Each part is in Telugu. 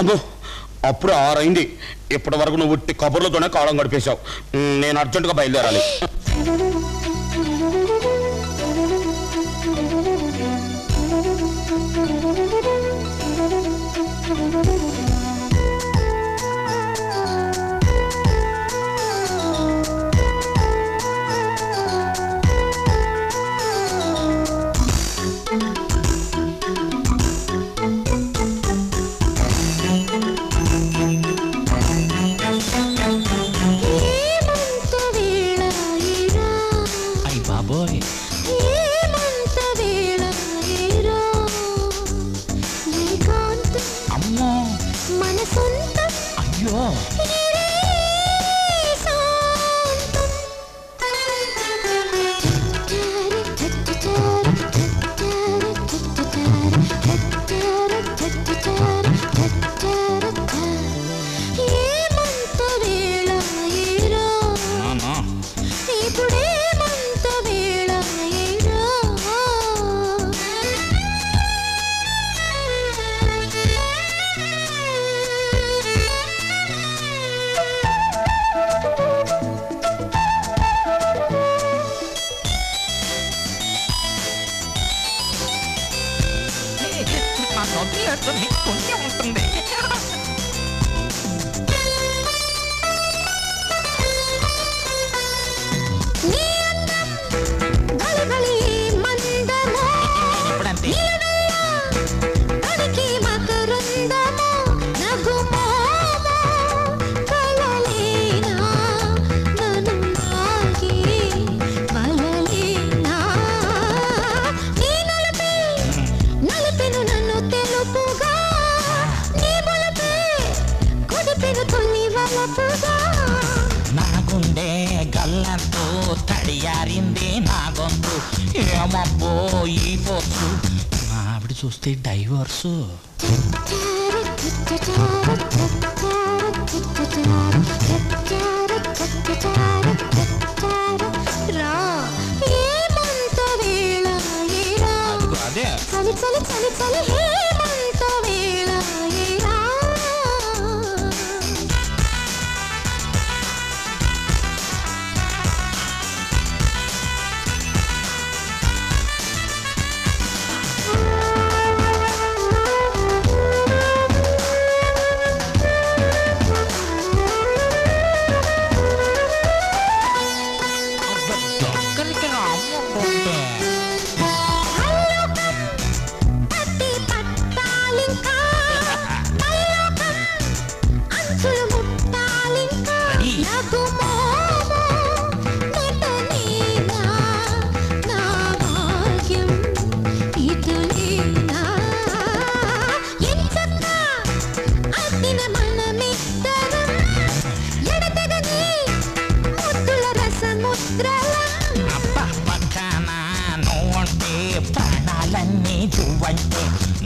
అమ్మో, అప్పుడు 6 అయింది. ఇప్పటి వరకు నువ్వు ఉట్టి కబుర్లతోనే కాలం గడిపేశావు. నేను అర్జెంటుగా బయలుదేరాలి. చూస్తే డైవర్స్ అదే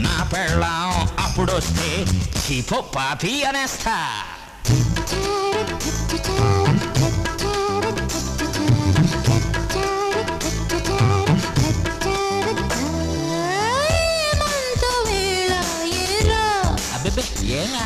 నా పెళ్ళాం అప్పుడొస్తే చీపో పాపి అనేస్తా. అబ్బే ఏం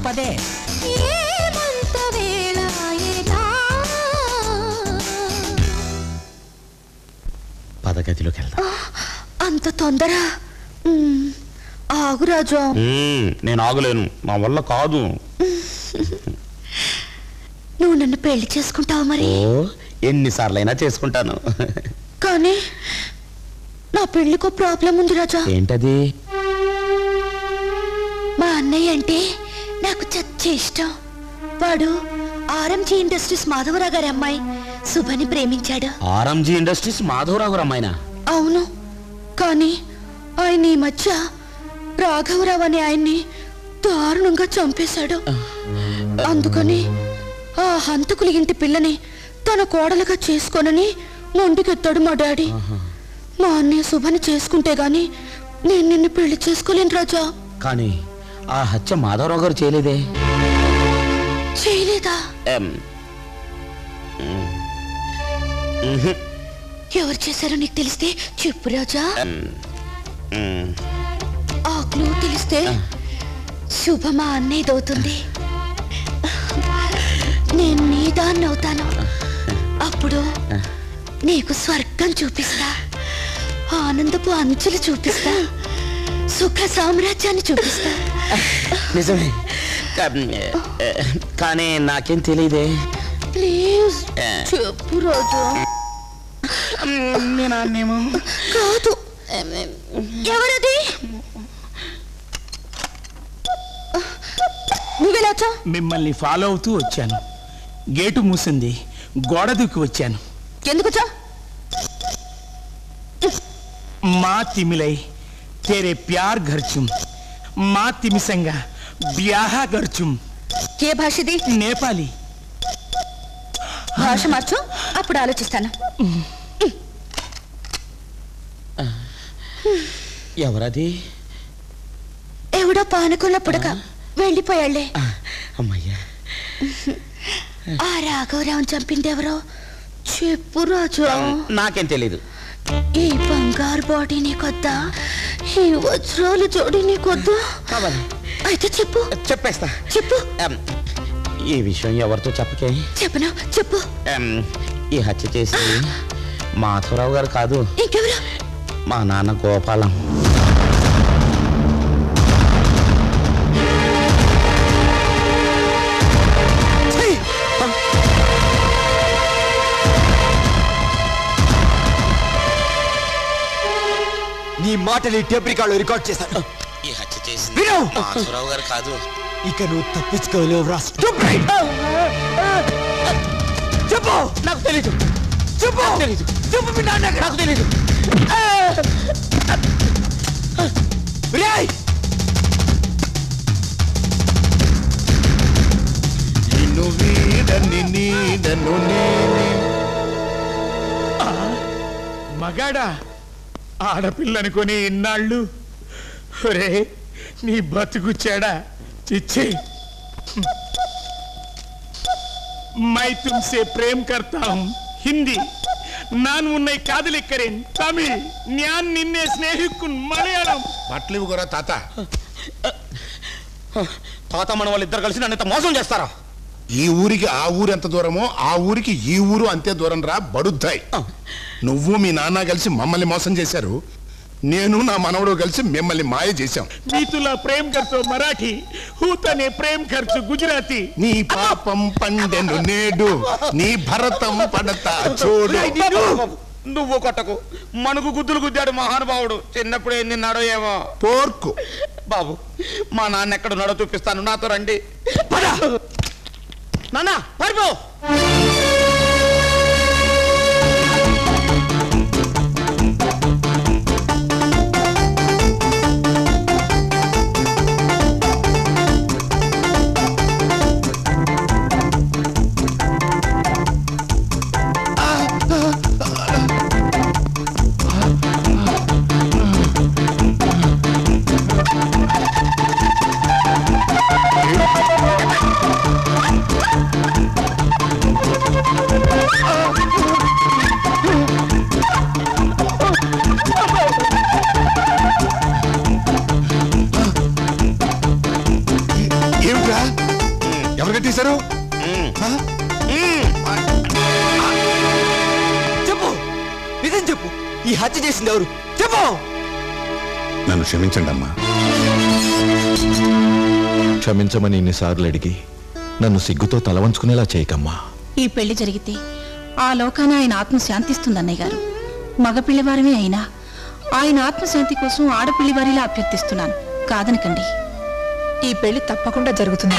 పదే పదగదిలోకి వెళ్దాం. అంత తొందర? ఆగు రాజా. నేను ఆగలేను, నా వల్ల కాదు. నువ్వు నన్ను పెళ్లి చేసుకుంటావు మరి? ఎన్నిసార్లైనా చేసుకుంటాను. కానీ నా పెళ్లికో ప్రాబ్లం ఉంది రాజా. ఏంటది? మా అన్నయ్య అంటే నాకు చచ్చే ఇష్టం. వాడు ఆర్ఎంజీ ఇండస్ట్రీస్ మాధవరావు గారి అమ్మాయి శుభని ప్రేమించాడు. ఆర్ఎంజీ ఇండస్ట్రీస్ మాధవరావు గారి అమ్మాయినా? అవును, కానీ ఆయన ఈ మధ్య రాఘవరావు అనే ఆయన్ని దారుణంగా చంపేశాడు. అందుకని ఆ హంతకుల ఇంటి పిల్లని తన కోడలుగా చేసుకోనని మొండికెత్తాడు మా డాడీ. మా అన్నయ్య శుభని చేసుకుంటే గాని నేను నిన్ను పెళ్లి చేసుకోలేను రాజా. కానీ ఆ హత్య మాధవరావు గారు చేయలేదే. చేయలేదా? ఎవరు చేశారో నీకు తెలిస్తే చెప్పు రాజా. ఆ క్లూ తెలిస్తే శుభ మా అన్నయ్యదవుతుంది. నేను నీ దాన్ని అవుతాను. అప్పుడు నీకు స్వర్గం చూపిస్తా, ఆనందపు అంచులు చూపిస్తా, సుఖ సామ్రాజ్యాన్ని చూపిస్తా. నిజమే, కానీ నాకేం తెలియదే. ప్లీజ్ చెప్పు రాజా. నేనేమో కాదు. ఎవరది? నువ్వెలాచా? మిమ్మల్ని ఫాలో అవుతూ వచ్చాను. గేటు మూసింది, గోడ దూకి వచ్చాను. ఎందుకుచా? మా తిమిలై तेरे प्यार घरचुम మా తిమిసంగా బ్యాహ గర్చుం. ఏ భాషది? నేపాలి. భాష మార్చు, అప్పుడు ఆలోచిస్తాను. ఎవరది? ఎవడో పానకుల పుడక వెళ్ళిపోయాళ్లే. అమ్మయ్యా. ఆ రాఘవరావు చంపింది ఎవరో చెప్పు రాజు. నాకేం తెలీదు. ఈ బంగారు బాడీ నీకొద్దా? ఈ వజ్రాలు జోడి నీకొద్దా? అయితే చెప్పు. చెప్పేస్తా. చెప్పు. ఈ విషయం ఎవరితో చెప్పకే. చెప్పను, చెప్పు. ఈ హత్య చేసి మాధవరావు గారు కాదు, ఇంకెవరు? మా నాన్న గోపాలం. నీ మాటని టేప్ రికార్డులో రికార్డ్ చేశాను. ఈ హత్య చేసి విను. మాధవరావు గారు కాదు. ఇక నువ్వు తప్పించుకోలేవు రా. చెప్పు. నాకు తెలీదు. చెప్పు. తెలీదు. చెప్పు మీ నాన్న. నాకు తెలీదు. రేయ్, నిన్ను వీడని నీడను నేనే. మగాడా ఆడపిల్లనుకొని ఇన్నాళ్ళు రే నీ బతుకు చెడా చిచ్చి. मैं तुमसे प्रेम करता हूँ हिंदी नान उन्नई कादलिक करें तमिल न्यान निन्ने स्नेहिकुन मलयाళం. బట్టలు ఇవ్వు కూడా తాత. తాత మన వాళ్ళిద్దరు కలిసి నన్ను ఇంత మోసం చేస్తారా? ఈ ఊరికి ఆ ఊరు ఎంత దూరమో ఆ ఊరికి ఈ ఊరు అంతే దూరం రా బడుద్దాయి. నువ్వు మీ నాన్న కలిసి మమ్మల్ని మోసం చేశారు, నేను నా మనవడు కలిసి మిమ్మల్ని మాయ చేశాం. नीतुला प्रेम करतो मराठी हूतने प्रेम करतो गुजराती. నీ పాపం పండెను నేడు, నీ భరతం పడతా చూడు. నువ్వు కొట్టకు, మనకు గుద్దులు గుద్దాడు మహానుభావుడు. చిన్నప్పుడు ఏం తిన్నాడో ఏమో. పోర్కు బాబు, మా నాన్న ఎక్కడున్నాడో చూపిస్తాను, నాతో రండి. నాన్న పరిపో. ఏమిట్రా, ఎవరు కట్టేశారు? చెప్పు. నిజం చెప్పు. ఈ హత్య చేసింది ఎవరు? చెప్పు. నన్ను క్షమించండి అమ్మా. క్షమించమని ఇన్నిసార్లు అడిగి నన్ను సిగ్గుతో తలవంచుకునేలా చేయకమ్మా. ఈ పెళ్లి జరిగితే ఆ లోకాన ఆయన ఆత్మ శాంతిస్తుంది అన్నయ్య గారు. మగపిల్లివారమే అయినా ఆయన ఆత్మశాంతి కోసం ఆడపిల్లివారిలా అభ్యర్థిస్తున్నాను, కాదనకండి. ఈ పెళ్లి తప్పకుండా జరుగుతుంది.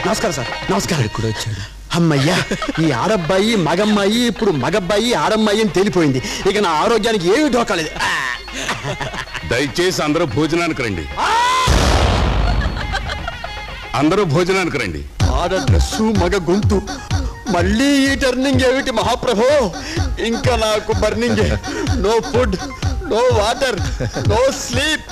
నమస్కారం సార్ నమస్కారం కూడా వచ్చాడు అమ్మయ్యా ఈ ఆడబ్బాయి మగమ్మాయి ఇప్పుడు మగబ్బాయి ఆడమ్మాయి అని తేలిపోయింది ఇక నా ఆరోగ్యానికి ఏమి ఢోకాలేదు దయచేసి అందరూ భోజనానికి రండి అందరూ భోజనానికి రండి ఆడ డ్రెస్సు మగ గొంతు మళ్ళీ ఈ టర్నింగ్ ఏమిటి మహాప్రభో ఇంకా నాకు burning no food no water no sleep